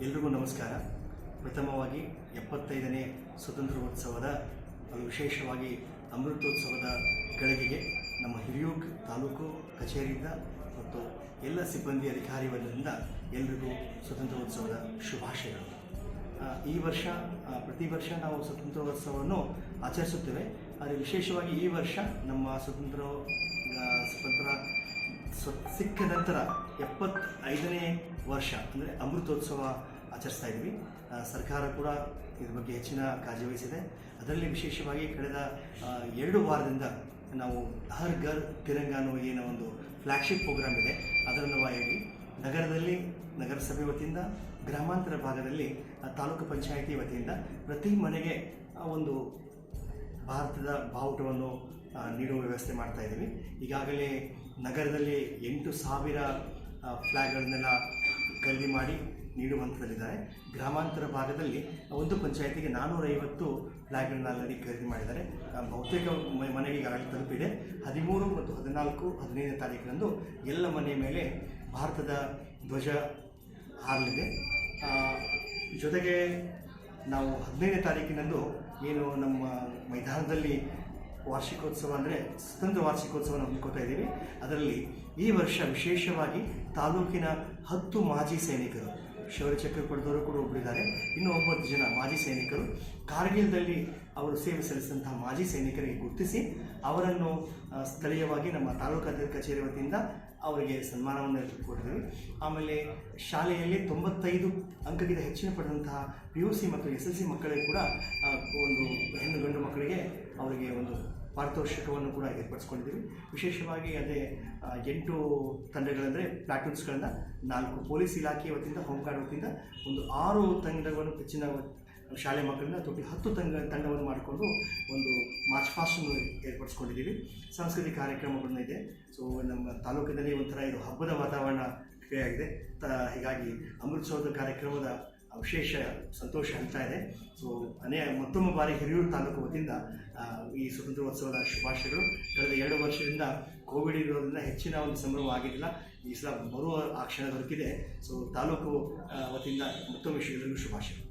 ಎಲ್ರಿಗೂ ನಮಸ್ಕಾರ. ಪ್ರಥಮವಾಗಿ 75ನೇ ಸ್ವತಂತ್ರೋತ್ಸವದ ವಿಶೇಷವಾಗಿ ಅಮೃತೋತ್ಸವದ ಗಳಿಗೆಗೆ ನಮ್ಮ ಹಿರಿಯೂರು ತಾಲೂಕು ಕಚೇರಿಯಿಂದ ಮತ್ತು ಎಲ್ಲ ಸಿಬ್ಬಂದಿ ಅಧಿಕಾರಿ ವರ್ಗದಿಂದ ಎಲ್ರಿಗೂ ಸ್ವತಂತ್ರೋತ್ಸವದ ಶುಭಾಶಯಗಳು. ಈ ವರ್ಷ ಪ್ರತಿ ವರ್ಷ ನಾವು ಸ್ವತಂತ್ರೋತ್ಸವವನ್ನು ಆಚರಿಸುತ್ತೇವೆ. ಆದರೆ ವಿಶೇಷವಾಗಿ ಈ ವರ್ಷ ನಮ್ಮ ಸ್ವತಂತ್ರ ಸಿಕ್ಕ ನಂತರ 75ನೇ ವರ್ಷ ಅಂದರೆ ಅಮೃತೋತ್ಸವ ಆಚರಿಸ್ತಾ ಇದ್ವಿ. ಸರ್ಕಾರ ಕೂಡ ಇದ್ರ ಬಗ್ಗೆ ಹೆಚ್ಚಿನ ಕಾಳಜಿ ವಹಿಸಿದೆ. ಅದರಲ್ಲಿ ವಿಶೇಷವಾಗಿ ಕಳೆದ 2 ವಾರದಿಂದ ನಾವು ಹರ್ ಘರ್ ತಿರಂಗ ಅನ್ನೋ ಏನೋ ಒಂದು ಫ್ಲ್ಯಾಗ್ಶಿಪ್ ಪ್ರೋಗ್ರಾಮ್ ಇದೆ, ಅದರ ಅಂಗವಾಗಿ ನಗರದಲ್ಲಿ ನಗರಸಭೆ ವತಿಯಿಂದ, ಗ್ರಾಮಾಂತರ ಭಾಗದಲ್ಲಿ ತಾಲೂಕು ಪಂಚಾಯಿತಿ ವತಿಯಿಂದ ಪ್ರತಿ ಮನೆಗೆ ಒಂದು ಭಾರತದ ಬಾವುಟವನ್ನು ನೀಡುವ ವ್ಯವಸ್ಥೆ ಮಾಡ್ತಾ ಇದ್ದೀವಿ. ಈಗಾಗಲೇ ನಗರದಲ್ಲಿ 8,000 ಫ್ಲ್ಯಾಗ್ಗಳನ್ನೆಲ್ಲ ಖರೀದಿ ಮಾಡಿ ನೀಡುವಂಥದ್ದಿದ್ದಾರೆ. ಗ್ರಾಮಾಂತರ ಭಾಗದಲ್ಲಿ ಒಂದು ಪಂಚಾಯಿತಿಗೆ 450 ಫ್ಲ್ಯಾಗ್ಗಳನ್ನ ಆಲ್ರೆಡಿ ಖರೀದಿ ಮಾಡಿದ್ದಾರೆ. ಬಹುತೇಕ ಮನೆಗೆ ಈಗಾಗಲೇ ತಲುಪಿದೆ. 13 ಮತ್ತು 14, 15ನೇ ತಾರೀಕಿನಂದು ಎಲ್ಲ ಮನೆಯ ಮೇಲೆ ಭಾರತದ ಧ್ವಜ ಹಾರಲಿದೆ. ಜೊತೆಗೆ ನಾವು 15ನೇ ತಾರೀಕಿನಂದು ಏನು ನಮ್ಮ ಮೈದಾನದಲ್ಲಿ ವಾರ್ಷಿಕೋತ್ಸವ ಅಂದರೆ ಸ್ವತಂತ್ರ ವಾರ್ಷಿಕೋತ್ಸವವನ್ನು ಹಮ್ಮಿಕೊಳ್ತಾ ಇದ್ದೀವಿ. ಅದರಲ್ಲಿ ಈ ವರ್ಷ ವಿಶೇಷವಾಗಿ ತಾಲೂಕಿನ 10 ಮಾಜಿ ಸೈನಿಕರು, ಶೌರ್ಯ ಚಕ್ರ ಪಡೆದವರು ಕೂಡ ಒಬ್ಬರಿದ್ದಾರೆ, ಇನ್ನೂ 9 ಜನ ಮಾಜಿ ಸೈನಿಕರು, ಕಾರ್ಗಿಲ್ದಲ್ಲಿ ಅವರು ಸೇವೆ ಸಲ್ಲಿಸಿದಂತಹ ಮಾಜಿ ಸೈನಿಕರಿಗೆ ಗುರುತಿಸಿ ಅವರನ್ನು ಸ್ಥಳೀಯವಾಗಿ ನಮ್ಮ ತಾಲೂಕು ಕಚೇರಿ ವತಿಯಿಂದ ಅವರಿಗೆ ಸನ್ಮಾನವನ್ನು ಕೊಟ್ಟಿದ್ದೀವಿ. ಆಮೇಲೆ ಶಾಲೆಯಲ್ಲಿ 95 ಅಂಕಕ್ಕಿಂತ ಹೆಚ್ಚಿನ ಪಡೆದಂತಹ PUC ಮತ್ತು SSLC ಮಕ್ಕಳಿಗೆ ಕೂಡ ಒಂದು ಹೆಣ್ಣು ಗಂಡು ಮಕ್ಕಳಿಗೆ ಅವರಿಗೆ ಒಂದು ಪಾರಿತೋಷಿಕವನ್ನು ಕೂಡ ಏರ್ಪಡಿಸ್ಕೊಂಡಿದ್ದೀವಿ. ವಿಶೇಷವಾಗಿ ಅದೇ 8 ತಂಡಗಳಂದರೆ ಪ್ಲಾಟೂನ್ಸ್ಗಳನ್ನ 4 ಪೊಲೀಸ್ ಇಲಾಖೆ ವತಿಯಿಂದ, ಹೋಮ್ ಗಾರ್ಡ್ ವತಿಯಿಂದ ಒಂದು 6 ತಂಡಗಳನ್ನು ಹೆಚ್ಚಿನ ಶಾಲೆ ಮಕ್ಕಳನ್ನ ತೊಟ್ಟಿ 10 ತಂಡವನ್ನು ಮಾಡಿಕೊಂಡು ಒಂದು ಮಾರ್ಚ್ ಪಾಸ್ಟನ್ನು ಏರ್ಪಡಿಸ್ಕೊಂಡಿದ್ದೀವಿ. ಸಾಂಸ್ಕೃತಿಕ ಕಾರ್ಯಕ್ರಮಗಳನ್ನ ಇದೆ. ಸೊ ನಮ್ಮ ತಾಲೂಕಿನಲ್ಲಿ ಒಂಥರ ಇದು ಹಬ್ಬದ ವಾತಾವರಣ ಕ್ರಿಯೆಯಾಗಿದೆ. ಹೀಗಾಗಿ ಅಮೃತೋತ್ಸವದ ಕಾರ್ಯಕ್ರಮದ ವಿಶೇಷ ಸಂತೋಷ ಆಗ್ತಾ ಇದೆ. ಸೊ ಮತ್ತೊಮ್ಮೆ ಬಾರಿ ಹಿರಿಯೂರು ತಾಲೂಕು ವತಿಯಿಂದ ಈ ಸ್ವತಂತ್ರೋತ್ಸವದ ಶುಭಾಶಯಗಳು. ಕಳೆದ 2 ವರ್ಷದಿಂದ ಕೋವಿಡ್ ಇರೋದ್ರಿಂದ ಹೆಚ್ಚಿನ ಒಂದು ಸಂಭ್ರಮ ಆಗಿರಲಿಲ್ಲ. ಈ ಸಲ ಬರುವ ಆ ಕ್ಷಣ ದೊರಕಿದೆ. ಸೊ ತಾಲೂಕು ವತಿಯಿಂದ ಮತ್ತೊಮ್ಮೆ ಎಲ್ಲರಿಗೂ ಶುಭಾಶಯಗಳು.